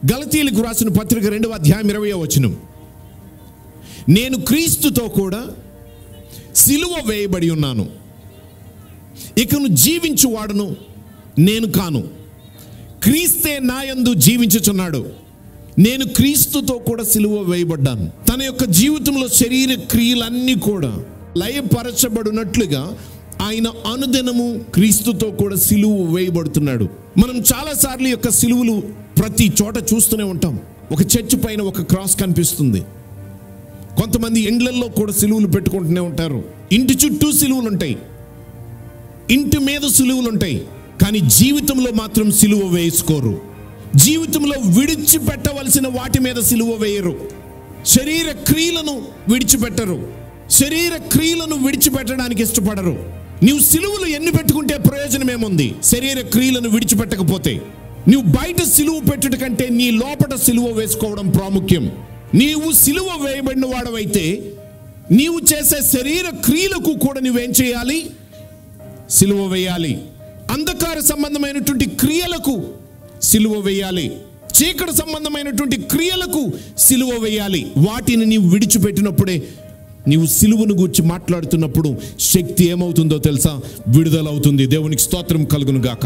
గలతీయులకు రాసిన పత్రిక 2వ అధ్యాయం 20వ వచనం, నేను క్రీస్తుతో కూడా సిలువ వేయబడి ఉన్నాను, ఇకను జీవించువాడును నేను కాను, క్రీస్తే నాయందు జీవించుచున్నాడు. నేను క్రీస్తుతో కూడా సిలువ వేయబడ్డాను. తన యొక్క జీవితంలో శరీర క్రియలన్నీ కూడా లయపరచబడినట్లుగా ఆయన అనుదినము క్రీస్తుతో కూడా సిలువ వేయబడుతున్నాడు. మనం చాలాసార్లు యొక్క సిలువలు ప్రతి చోట చూస్తూనే ఉంటాం. ఒక చర్చ్ పైన ఒక క్రాస్ కనిపిస్తుంది. కొంతమంది ఇండ్లల్లో కూడా సిలువలు పెట్టుకుంటూనే ఉంటారు. ఇంటి చుట్టూ సిలువలు ఉంటాయి, ఇంటి మీద సిలువలు ఉంటాయి, కానీ జీవితంలో మాత్రం సిలువ వేసుకోరు. జీవితంలో విడిచిపెట్టవలసిన వాటి మీద సిలువ వేయరు. శరీర క్రియలను విడిచిపెట్టరు. శరీర క్రియలను విడిచిపెట్టడానికి ఇష్టపడరు. నీవు సిలువలు ఎన్ని పెట్టుకుంటే ప్రయోజనం ఏముంది శరీర క్రియలను విడిచిపెట్టకపోతే? నీవు బయట సిలువ పెట్టుట కంటే నీ లోపల సిలువ వేసుకోవడం ప్రాముఖ్యం. నీవు సిలువ వేయబడిన వాడవైతే నీవు చేసే శరీర క్రియలకు కూడా నువ్వేం చేయాలి? సిలువ వేయాలి. అంధకార సంబంధమైనటువంటి క్రియలకు సిలువ వేయాలి. చీకటి సంబంధమైనటువంటి క్రియలకు సిలువ వేయాలి. వాటిని నీవు విడిచిపెట్టినప్పుడే నీవు సిలువను గురించి మాట్లాడుతున్నప్పుడు శక్తి ఏమవుతుందో తెలుసా? విడుదల అవుతుంది. దేవునికి స్తోత్రం కలుగును గాక.